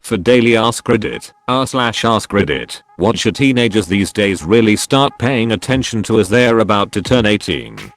For daily Ask Reddit, r/Ask Reddit, what should teenagers these days really start paying attention to as they're about to turn 18?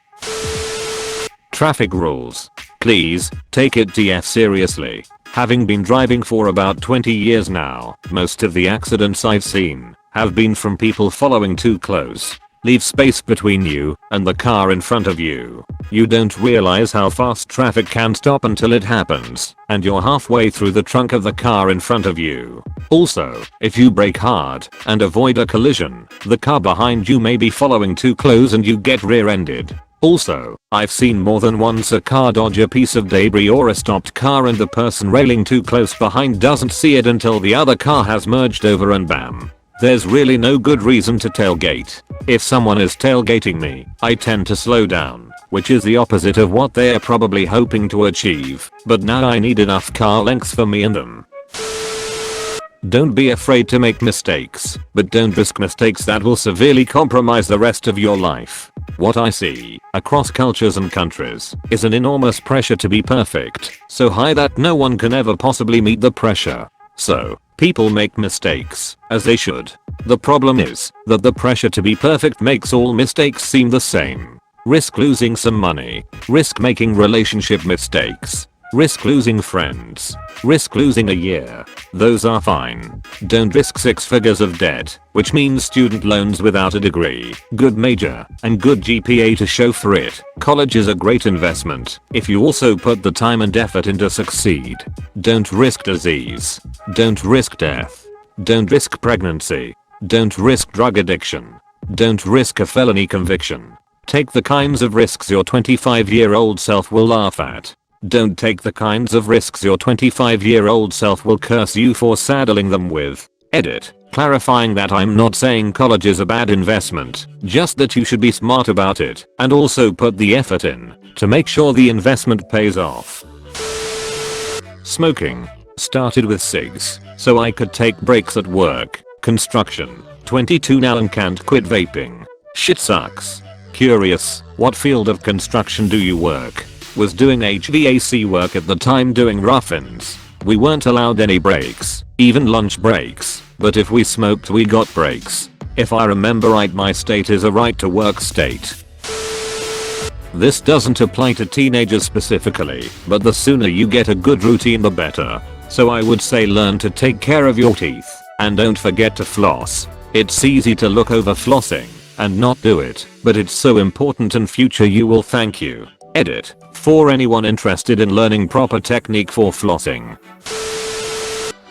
Traffic rules. Please, take it TF seriously. Having been driving for about 20 years now, most of the accidents I've seen have been from people following too close. Leave space between you and the car in front of you. You don't realize how fast traffic can stop until it happens, and you're halfway through the trunk of the car in front of you. Also, if you brake hard and avoid a collision, the car behind you may be following too close and you get rear-ended. Also, I've seen more than once a car dodge a piece of debris or a stopped car and the person railing too close behind doesn't see it until the other car has merged over and bam. There's really no good reason to tailgate. If someone is tailgating me, I tend to slow down, which is the opposite of what they're probably hoping to achieve, but now I need enough car length for me and them. Don't be afraid to make mistakes, but don't risk mistakes that will severely compromise the rest of your life. What I see, across cultures and countries, is an enormous pressure to be perfect, so high that no one can ever possibly meet the pressure. So, people make mistakes, as they should. The problem is that the pressure to be perfect makes all mistakes seem the same. Risk losing some money, risk making relationship mistakes, risk losing friends, risk losing a year. Those are fine. Don't risk 6 figures of debt, which means student loans without a degree, good major, and good GPA to show for it. College is a great investment if you also put the time and effort in to succeed. Don't risk disease. Don't risk death. Don't risk pregnancy. Don't risk drug addiction. Don't risk a felony conviction. Take the kinds of risks your 25-year-old self will laugh at. Don't take the kinds of risks your 25-year-old self will curse you for saddling them with. Edit. Clarifying that I'm not saying college is a bad investment, just that you should be smart about it and also put the effort in to make sure the investment pays off. Smoking. Started with cigs, so I could take breaks at work. Construction. 22 now and can't quit vaping. Shit sucks. Curious, what field of construction do you work? Was doing HVAC work at the time doing rough-ins. We weren't allowed any breaks, even lunch breaks, but if we smoked we got breaks. If I remember right, my state is a right to work state. This doesn't apply to teenagers specifically, but the sooner you get a good routine the better. So I would say learn to take care of your teeth, and don't forget to floss. It's easy to look over flossing and not do it, but it's so important and future you will thank you. Edit. For anyone interested in learning proper technique for flossing.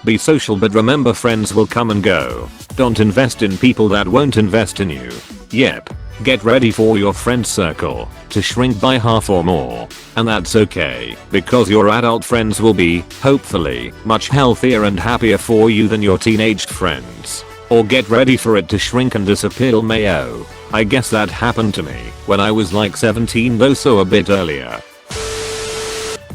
Be social, but remember friends will come and go. Don't invest in people that won't invest in you. Yep. Get ready for your friend circle to shrink by half or more. And that's okay, because your adult friends will be, hopefully, much healthier and happier for you than your teenage friends. Or get ready for it to shrink and disappear. Mayo. I guess that happened to me when I was like 17, though, so a bit earlier.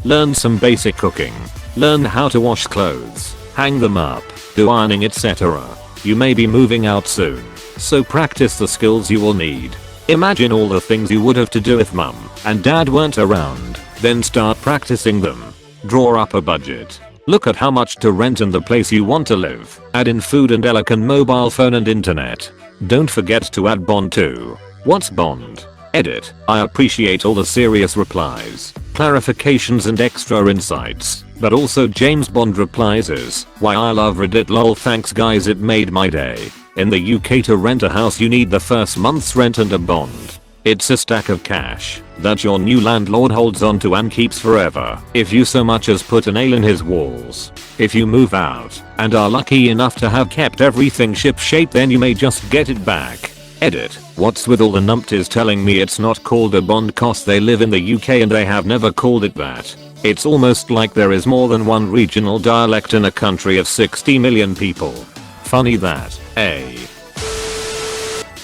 Learn some basic cooking. Learn how to wash clothes, hang them up, do ironing, etc. You may be moving out soon, so practice the skills you will need. Imagine all the things you would have to do if mum and dad weren't around, then start practicing them. Draw up a budget. Look at how much to rent in the place you want to live. Add in food and electric, mobile phone and internet. Don't forget to add bond too. What's bond? Edit. I appreciate all the serious replies, clarifications and extra insights, but also James Bond replies is why I love Reddit. Lol, thanks guys, it made my day. In the UK, to rent a house you need the first month's rent and a bond. It's a stack of cash that your new landlord holds onto and keeps forever if you so much as put a nail in his walls. If you move out and are lucky enough to have kept everything shipshape, then you may just get it back. Edit. What's with all the numpties telling me it's not called a bond cause they live in the UK and they have never called it that? It's almost like there is more than one regional dialect in a country of 60 million people. Funny that, eh?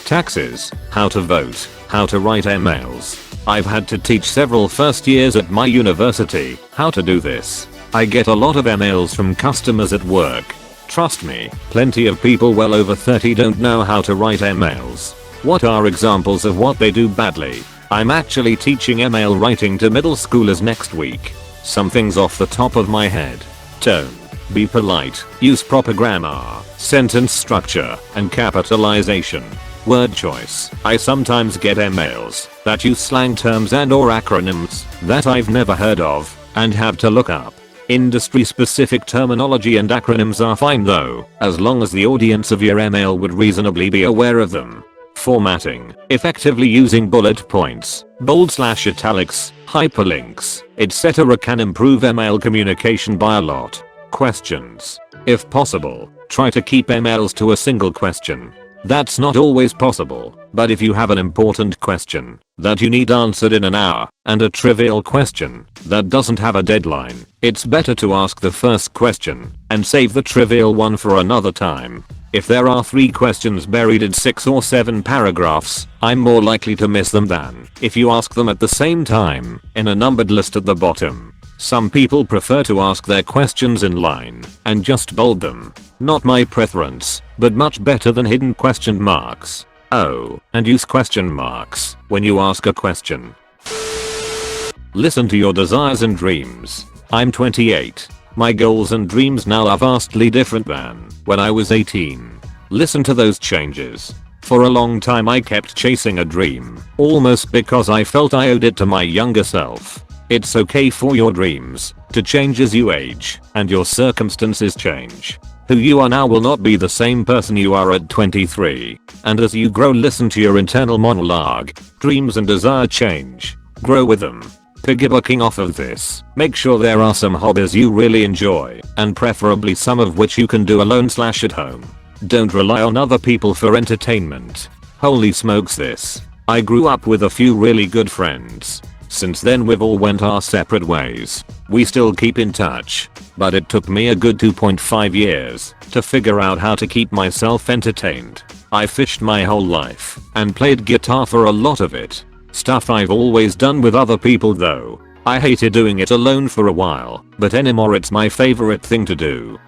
Taxes, how to vote, how to write emails. I've had to teach several first years at my university how to do this. I get a lot of emails from customers at work. Trust me, plenty of people well over 30 don't know how to write emails. What are examples of what they do badly? I'm actually teaching email writing to middle schoolers next week. Some things off the top of my head. Tone, Be polite, use proper grammar, sentence structure, and capitalization. Word choice. I sometimes get emails that use slang terms and or acronyms that I've never heard of and have to look up. Industry specific terminology and acronyms are fine though, as long as the audience of your email would reasonably be aware of them. Formatting. Effectively using bullet points, bold/italics, hyperlinks, etc. can improve email communication by a lot. Questions. If possible, try to keep emails to a single question. That's not always possible, but if you have an important question that you need answered in an hour and a trivial question that doesn't have a deadline, it's better to ask the first question and save the trivial one for another time. If there are 3 questions buried in 6 or 7 paragraphs, I'm more likely to miss them than if you ask them at the same time in a numbered list at the bottom. Some people prefer to ask their questions in line and just bold them. Not my preference, but much better than hidden question marks. Oh, and use question marks when you ask a question. Listen to your desires and dreams. I'm 28. My goals and dreams now are vastly different than when I was 18. Listen to those changes. For a long time I kept chasing a dream, almost because I felt I owed it to my younger self. It's okay for your dreams to change as you age and your circumstances change. Who you are now will not be the same person you are at 23. And as you grow, listen to your internal monologue. Dreams and desire change. Grow with them. Piggybacking off of this, make sure there are some hobbies you really enjoy, and preferably some of which you can do alone/at home. Don't rely on other people for entertainment. Holy smokes, this. I grew up with a few really good friends. Since then we've all went our separate ways. We still keep in touch, but it took me a good 2.5 years to figure out how to keep myself entertained. I fished my whole life and played guitar for a lot of it. Stuff I've always done with other people though. I hated doing it alone for a while, but anymore it's my favorite thing to do.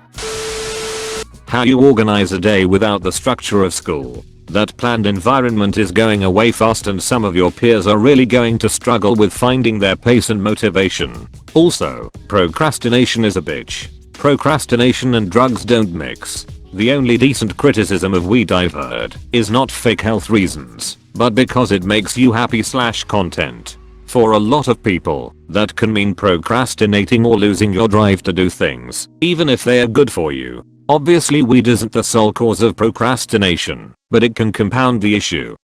How you organize a day without the structure of school. That planned environment is going away fast and some of your peers are really going to struggle with finding their pace and motivation. Also, procrastination is a bitch. Procrastination and drugs don't mix. The only decent criticism of weed I've heard is not fake health reasons, but because it makes you happy/content. For a lot of people, that can mean procrastinating or losing your drive to do things, even if they are good for you. Obviously weed isn't the sole cause of procrastination, but it can compound the issue.